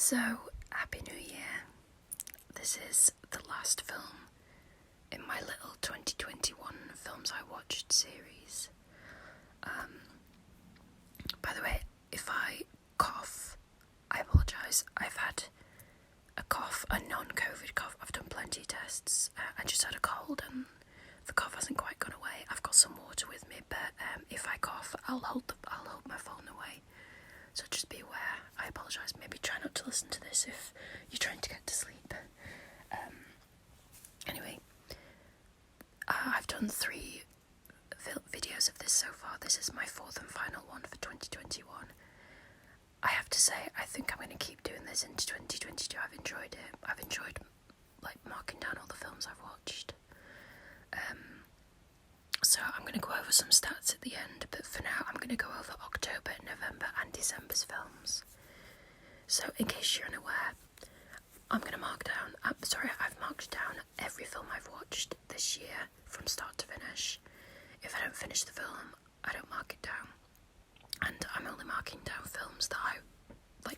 So, Happy New Year. This is the last film in my little 2021 films I watched series. By the way, if I cough, I apologise. I've had a cough, a non-COVID cough. I've done plenty of tests. I just had a cold and the cough hasn't quite gone away. I've got some water with me, but if I cough, I'll hold my phone away. So just be aware. I apologise. Maybe try not to listen to this if you're trying to get to sleep. Anyway, I've done 3 videos of this so far. This is my 4th and final one for 2021. I have to say, I think I'm going to keep doing this into 2022. I've enjoyed it. I've enjoyed marking down all the films I've watched. So I'm going to go over some stats at the end, but for now I'm going to go over October, November and December's films. So in case you're unaware, I've marked down every film I've watched this year from start to finish. If I don't finish the film, I don't mark it down. And I'm only marking down films that I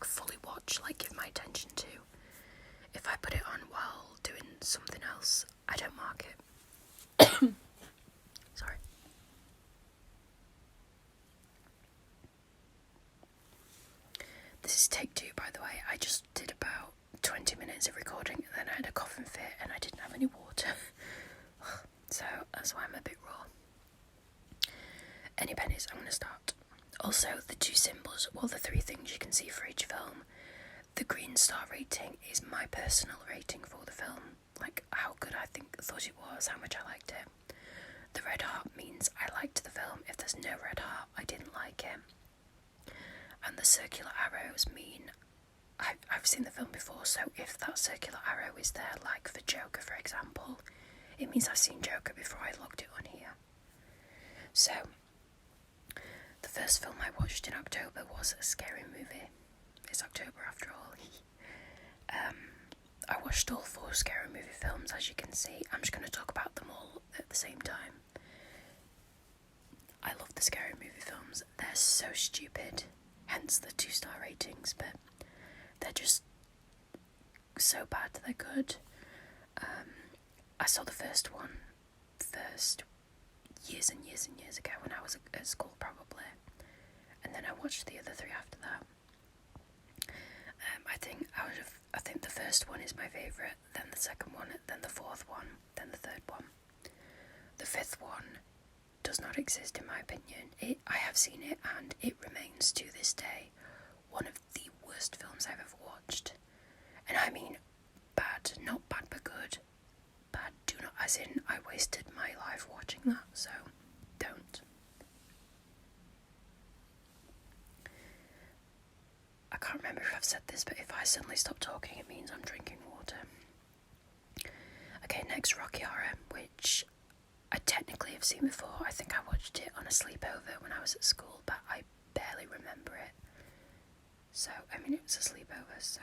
fully watch, give my attention to. If I put it on while doing something else, I don't mark it. Sorry. This is take 2, by the way. I just did about 20 minutes of recording and then I had a coughing fit and I didn't have any water. So that's why I'm a bit raw. Any pennies, I'm going to start. Also, the 2 symbols, the 3 things you can see for each film. The green star rating is my personal rating for the film. How good I thought it was, how much I liked it. The red heart means I liked the film. If there's no red heart, I didn't like it. And the circular arrows mean I've seen the film before, so if that circular arrow is there, for Joker, for example, it means I've seen Joker before I logged it on here. So, the first film I watched in October was a scary movie. It's October after all. I watched all 4 scary movie films, as you can see. I'm just going to talk about them all at the same time. I love the scary movie films. They're so stupid, hence the 2-star ratings, but they're just so bad they're good. I saw the first one years and years and years ago when I was at school probably, and then I watched the other 3 after that. I think the first one is my favourite, then the second one, then the 4th one, then the 3rd one. The 5th one does not exist in my opinion. I have seen it and it remains to this day one of the worst films I've ever watched. And I mean bad, not bad but good. Bad, do not, as in I wasted my life watching that, so don't. I can't remember if I've said this, but if I suddenly stop talking, it means I'm drinking water. Okay, next, Rocky Horror, which I technically have seen before. I think I watched it on a sleepover when I was at school, but I barely remember it. So, it was a sleepover, so,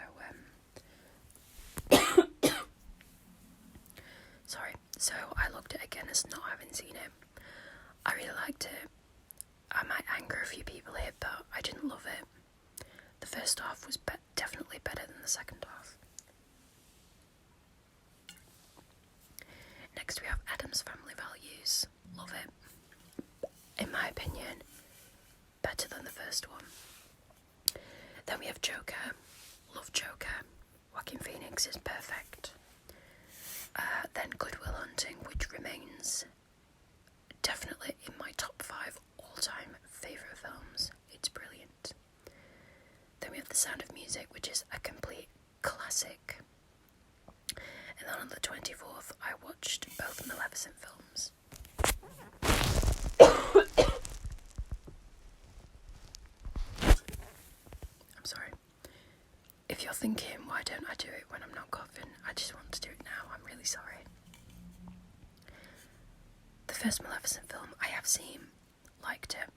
sorry. So, I looked at it again as not having seen it. I really liked it. I might anger a few people here, but I didn't love it. The first half was definitely better than the second half. Next we have Addams Family Values. Love it. In my opinion, better than the first one. Then we have Joker. Love Joker. Joaquin Phoenix is perfect. Then Good Will Hunting, which remains definitely in my top 5 all-time favourite films. It's brilliant. Then we have The Sound of Music, which is a complete classic. And then on the 24th, I watched both Maleficent films. I'm sorry. If you're thinking, why don't I do it when I'm not coughing? I just want to do it now. I'm really sorry. The first Maleficent film I have seen, liked it.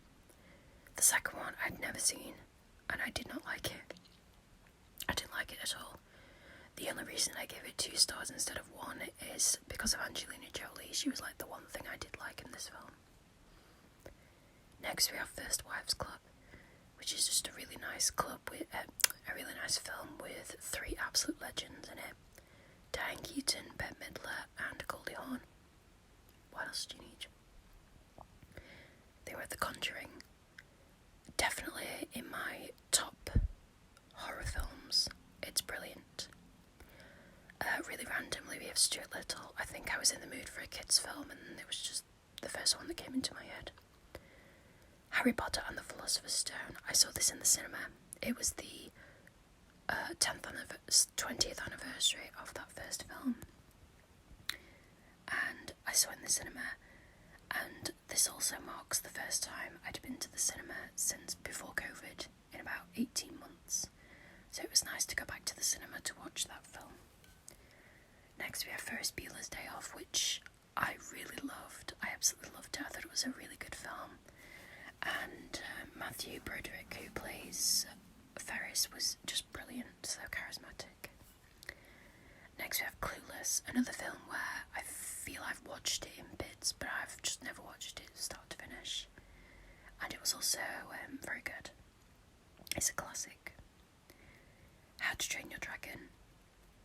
The second one I'd never seen, and I did not like it. I didn't like it at all. The only reason I gave it 2 stars instead of 1 is because of Angelina Jolie. She was the one thing I did like in this film. Next we have First Wives Club, which is just a really nice club with a really really nice film with 3 absolute legends in it. Diane Keaton, Bette Midler, and Goldie Hawn. What else do you need? They were The Conjuring. Definitely in my top horror films. It's brilliant. Really randomly, we have Stuart Little. I think I was in the mood for a kids' film, and it was just the first one that came into my head. Harry Potter and the Philosopher's Stone. I saw this in the cinema. It was the 20th anniversary of that first film. And I saw it in the cinema. And this also marks the first time I'd been to the cinema since before COVID, in about 18 months. So it was nice to go back to the cinema to watch that film. Next we have Ferris Bueller's Day Off, which I really loved. I absolutely loved it. I thought it was a really good film. And Matthew Broderick, who plays Ferris, was just brilliant, so charismatic. Next we have Clueless, another film where I feel I've watched it in bits, but I've just never watched it start to finish. And it was also very good. It's a classic. How to Train Your Dragon.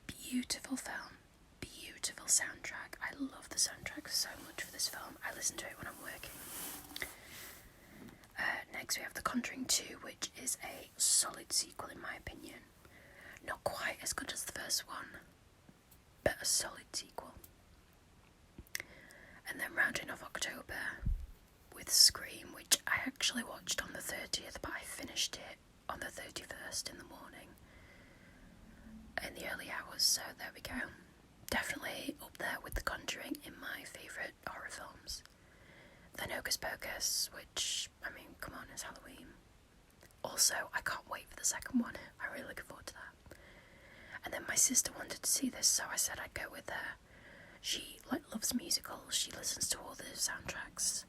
Beautiful film. Beautiful soundtrack. I love the soundtrack so much for this film. I listen to it when I'm working. Next we have The Conjuring 2, which is a solid sequel in my opinion. Not quite as good as the first one, but a solid sequel. And then rounding off October with Scream, which I actually watched on the 30th, but I finished it on the 31st in the morning, in the early hours, so there we go. Definitely up there with The Conjuring in my favourite horror films. Then Hocus Pocus, which, I mean, come on, it's Halloween. Also, I can't wait for the second one. I'm really looking forward to that. And then my sister wanted to see this, so I said I'd go with her. She loves musicals. She listens to all the soundtracks.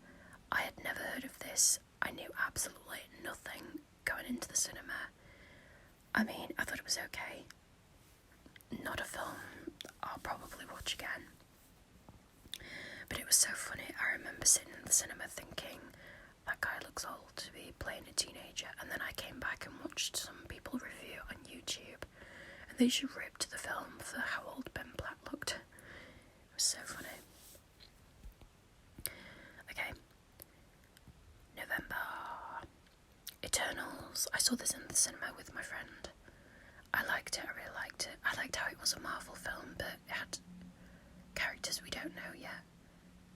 I had never heard of this. I knew absolutely nothing going into the cinema. I mean, I thought it was okay. Not a film I'll probably watch again. But it was so funny. I remember sitting in the cinema thinking, that guy looks old to be playing a teenager. And then I came back and watched some people review on YouTube, and they just ripped the film for how old Ben Platt looked. It was so funny. Okay. November. Eternals. I saw this in the cinema with my friend. I liked it. I really liked it. I liked how it was a Marvel film, but it had characters we don't know yet,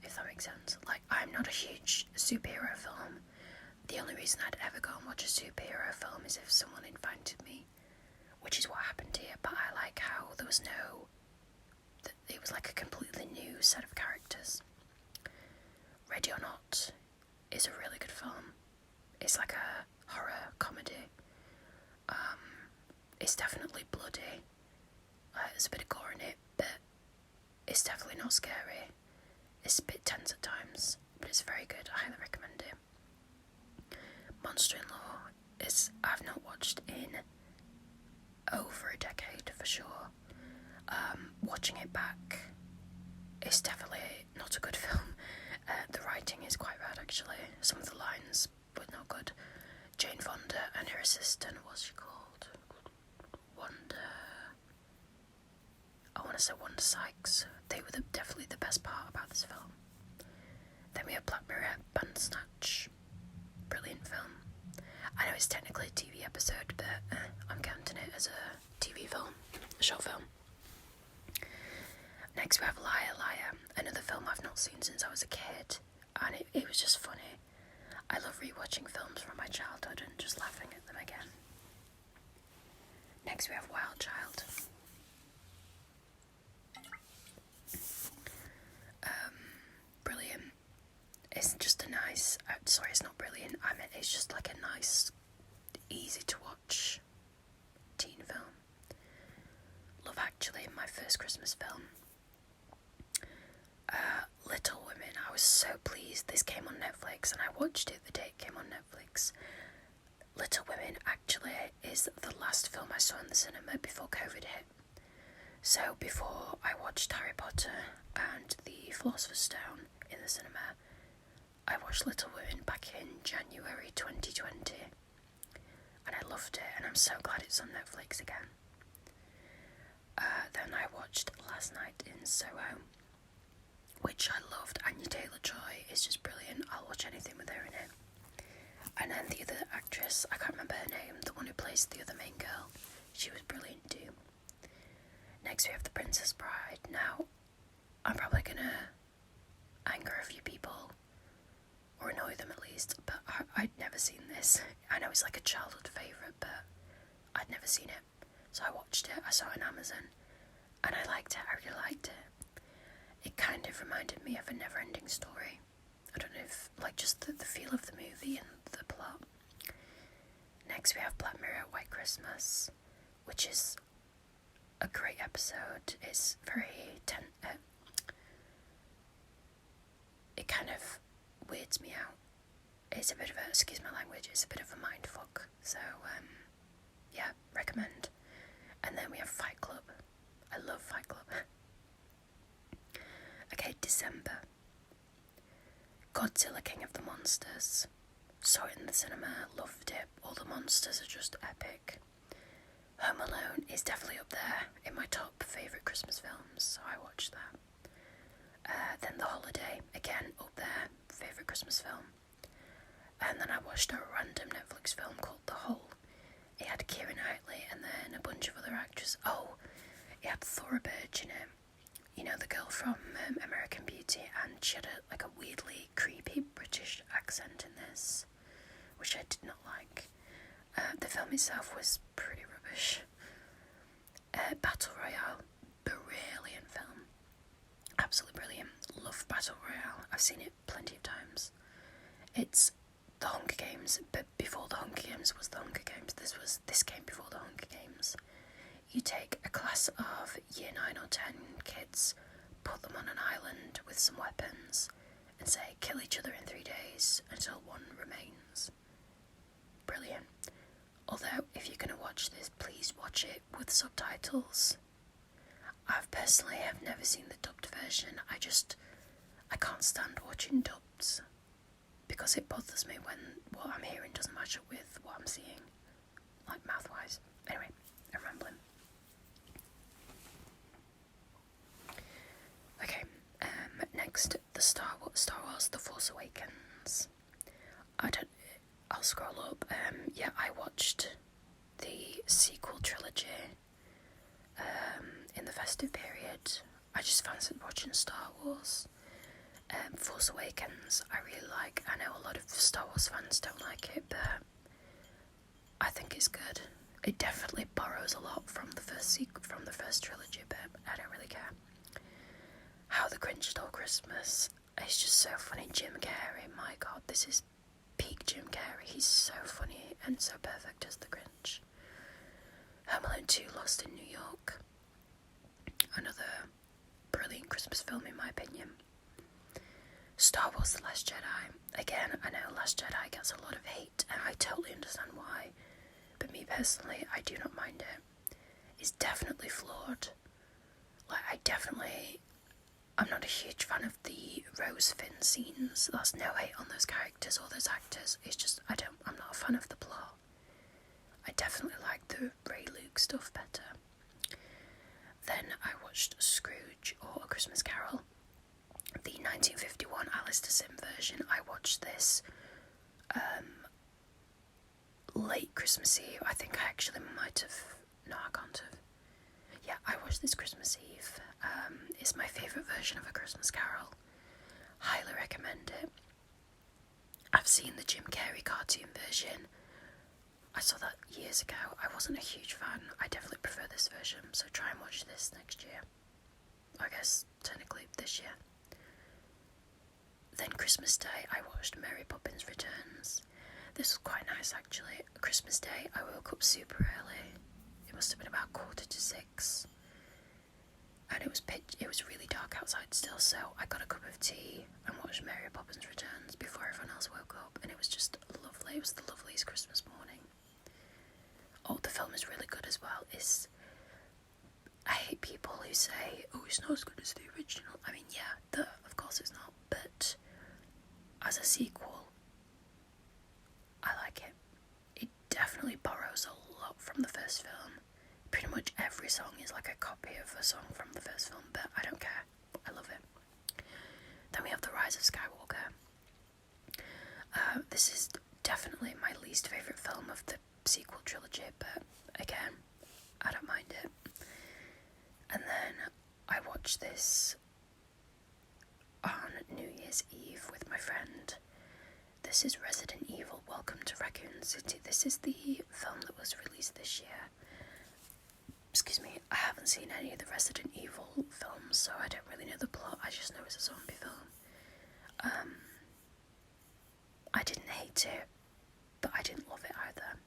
if that makes sense. Like, I'm not a huge superhero film. The only reason I'd ever go and watch a superhero film is if someone invited me, which is what happened here. But I like how there was it was like a completely new set of characters. Ready or Not is a really good film. It's like a horror comedy. It's definitely bloody. There's a bit of gore in it, but it's definitely not scary. It's a bit tense at times, but it's very good. I highly recommend it. Monster-in-Law I've not watched in over a decade for sure. Watching it back, it's definitely not a good film. The writing is quite bad actually. Some of the lines, but not good. Jane Fonda and her assistant, what's she called? I want to say Wanda Sykes. They were definitely the best part about this film. Then we have Black Mirror, Bandersnatch. Brilliant film. I know it's technically a TV episode, but I'm counting it as a TV film, a short film. Next we have Liar Liar, another film I've not seen since I was a kid, and it was just funny. I love rewatching films from my childhood and just laughing at them again. Next we have Wild Child. Brilliant. It's just a nice, sorry, it's not brilliant, I mean it's just like a nice, easy to watch teen film. Love Actually, my first Christmas film. Little Women, I was so pleased this came on Netflix, and I watched it the day it came on Netflix. Little Women actually is the last film I saw in the cinema before COVID hit. So before I watched Harry Potter and the Philosopher's Stone in the cinema, I watched Little Women back in January 2020. and I loved it, and I'm so glad it's on Netflix again. Then I watched Last Night in Soho, which I loved. Anya Taylor-Joy is just brilliant. I'll watch anything with her in it. And then the other actress, I can't remember her name, the one who plays the other main girl, she was brilliant too. Next we have The Princess Bride. Now, I'm probably gonna anger a few people, or annoy them at least, but I'd never seen this. I know it's like a childhood favourite, but I'd never seen it. So I watched it, I saw it on Amazon, and I liked it, I really liked it. It kind of reminded me of A Never-Ending Story. I don't know if, like, just the feel of the movie and the plot. Next we have Black Mirror White Christmas, which is a great episode. It's very it kind of weirds me out. It's a bit of a, excuse my language, it's a bit of a mindfuck. So, yeah, recommend. And then we have Fight Club. I love Fight Club. Okay, December. Godzilla King of the Monsters. Saw it in the cinema, loved it. All the monsters are just epic. Home Alone is definitely up there in my top favourite Christmas films, so I watched that. Then The Holiday, again up there, favourite Christmas film. And then I watched a random Netflix film called The Hole. It had Keira Knightley and then a bunch of other actors. Oh, it had Thora Birch in it. You know, the girl from American Beauty, and she had a weirdly creepy British accent in this, which I did not like. The film itself was pretty rubbish. Battle Royale, brilliant film. Absolutely brilliant. Love Battle Royale. I've seen it plenty of times. It's the Hunger Games, but before the Hunger Games was the Hunger Games. This came before the Hunger Games. You take a class of year 9 or 10 kids, put them on an island with some weapons, and say, kill each other in 3 days until one remains. Brilliant. Although, if you're going to watch this, please watch it with subtitles. I've personally have never seen the dubbed version. I can't stand watching dubs, because it bothers me when what I'm hearing doesn't match up with what I'm seeing, like mouth-wise. Anyway, I'm rambling. Okay, next, the Star Wars The Force Awakens. I'll scroll up. Yeah, I watched the sequel trilogy in the festive period. I just fancied watching Star Wars. Force Awakens, I really like. I know a lot of Star Wars fans don't like it, but I think it's good. It definitely borrows a lot from the first trilogy, but I don't really care. How the Grinch Stole Christmas. It's just so funny. Jim Carrey, my god, this is peak Jim Carrey. He's so funny and so perfect as the Grinch. Home Alone 2, Lost in New York. Another brilliant Christmas film in my opinion. Star Wars The Last Jedi. Again, I know Last Jedi gets a lot of hate, and I totally understand why. But me personally, I do not mind it. It's definitely flawed. I'm not a huge fan of the Rose Finn scenes. That's no hate on those characters or those actors. It's just, I'm not a fan of the plot. I definitely like the Rey Luke stuff better. Then I watched Scrooge or A Christmas Carol. The 1951 Alistair Sim version. I watched this late Christmas Eve. I think I actually might have... No, I can't have. Yeah, I watched this Christmas Eve. It's my favourite version of A Christmas Carol. Highly recommend it. I've seen the Jim Carrey cartoon version. I saw that years ago. I wasn't a huge fan. I definitely prefer this version, so try and watch this next year. I guess, technically, this year. Then Christmas Day, I watched Mary Poppins Returns. This was quite nice, actually. Christmas Day, I woke up super early. It must have been about 5:45. And it was really dark outside still, so I got a cup of tea and watched Mary Poppins Returns before everyone else woke up, and it was just lovely. It was the loveliest Christmas morning. Oh, the film is really good as well. I hate people who say, oh, it's not as good as the original. I mean, yeah, of course it's not, but as a sequel, I like it. definitely borrows a lot from the first film. Pretty much every song is like a copy of a song from the first film, but I don't care. I love it. Then we have The Rise of Skywalker. This is definitely my least favourite film of the sequel trilogy, but again, I don't mind it. And then I watched this on New Year's Eve with my friend. This is Resident Evil Welcome to Raccoon City. This is the film that was released this year. Excuse me, I haven't seen any of the Resident Evil films, so I don't really know the plot. I just know it's a zombie film. I didn't hate it, but I didn't love it either.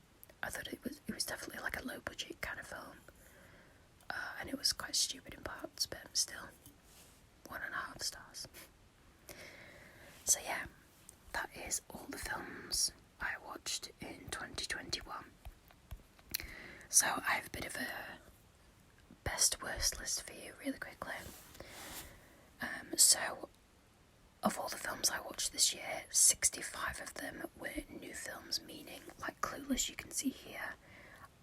I thought it was definitely like a low budget kind of film, and it was quite stupid in parts, but still 1.5 stars. So yeah, that is all the films I watched in 2021. So I have a bit of a best worst list for you really quickly. So of all the films I watched this year, 65 of them were new films, meaning, like Clueless, you can see here,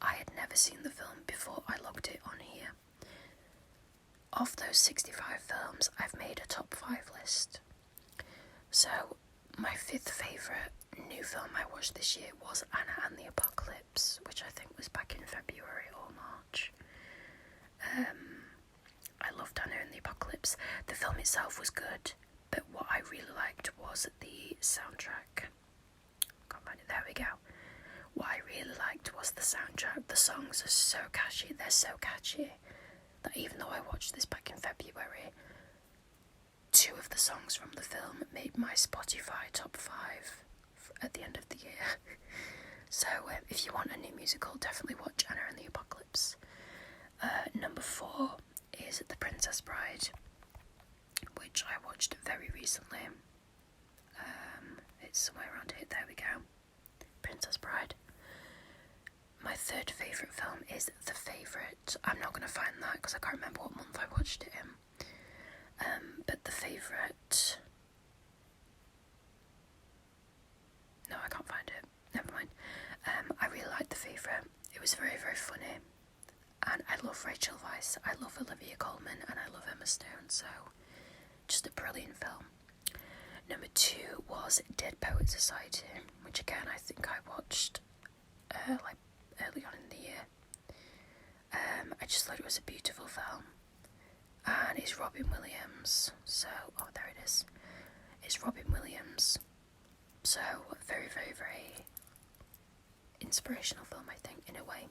I had never seen the film before I logged it on here. Of those 65 films, I've made a top 5 list. So, my 5th favourite new film I watched this year was Anna and the Apocalypse, which I think was back in February or March. I loved Anna and the Apocalypse. The film itself was good, but what I really liked was the soundtrack. Can't find it, there we go. What I really liked was the soundtrack. The songs are so catchy, they're so catchy, that even though I watched this back in February, 2 of the songs from the film made my Spotify top 5 at the end of the year. So if you want a new musical, definitely watch Anna and the Apocalypse. Number 4 is The Princess Bride, which I watched very recently. It's somewhere around here, there we go. Princess Bride. My 3rd favourite film is The Favourite. I'm not going to find that because I can't remember what month I watched it in. But The Favourite... No, I can't find it. Never mind. I really liked The Favourite. It was very, very funny. And I love Rachel Weisz, I love Olivia Colman, and I love Emma Stone, so just a brilliant film. Number 2 was Dead Poets Society, which again I think I watched like early on in the year. I just thought it was a beautiful film, and it's Robin Williams, so, oh there it is, it's Robin Williams, so very, very, very inspirational film I think in a way.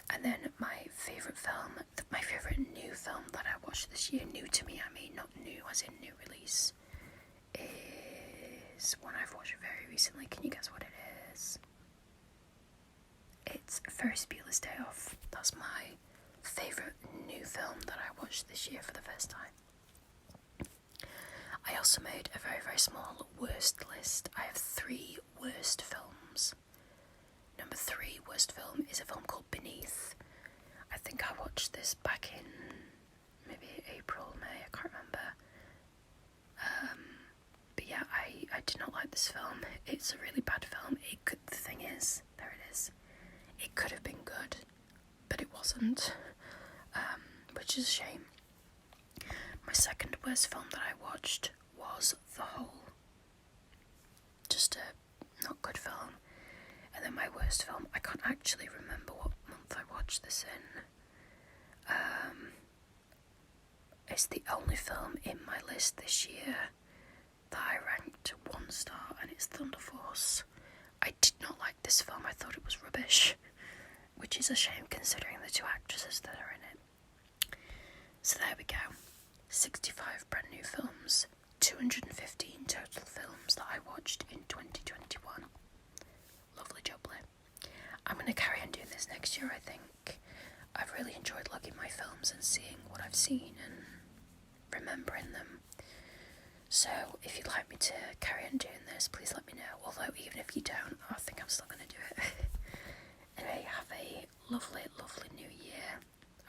And then my favourite film, my favourite new film that I watched this year, new to me I mean, not new as in new release, is one I've watched very recently. Can you guess what it is? It's Ferris Bueller's Day Off. That's my favourite new film that I watched this year for the first time. I also made a very, very small worst list. I have 3 worst films. Number 3 worst film is a film called Beneath. I think I watched this back in maybe April, May, I can't remember. But yeah, I did not like this film. It's a really bad film. The thing is, there it is, it could have been good, but it wasn't, which is a shame. My 2nd worst film that I watched was The Hole. Just a not good film. And then my worst film, I can't actually remember what month I watched this in. It's the only film in my list this year that I ranked 1 star, and it's Thunder Force. I did not like this film, I thought it was rubbish, which is a shame considering the 2 actresses that are in it. So there we go, 65 brand new films, 215 total films that I watched in 2021. Lovely jubbly. I'm going to carry on doing this next year, I think. I've really enjoyed logging my films and seeing what I've seen and remembering them. So if you'd like me to carry on doing this, please let me know. Although even if you don't, I think I'm still going to do it. Anyway, have a lovely, lovely new year.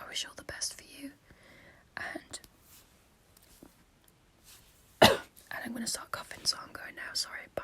I wish all the best for you. And I'm going to start coughing, so I'm going now. Sorry, bye.